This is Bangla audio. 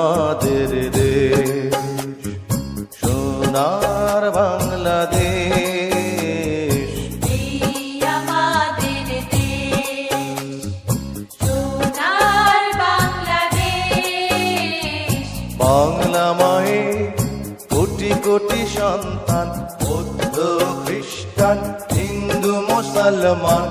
আমাদের দেশ, সোনার বাংলাদেশ। এই আমাদের দেশ, সোনার বাংলাদেশ। বাংলা মায়ে কোটি কোটি সন্তান, বৌদ্ধ খ্রিস্টান হিন্দু মুসলমান।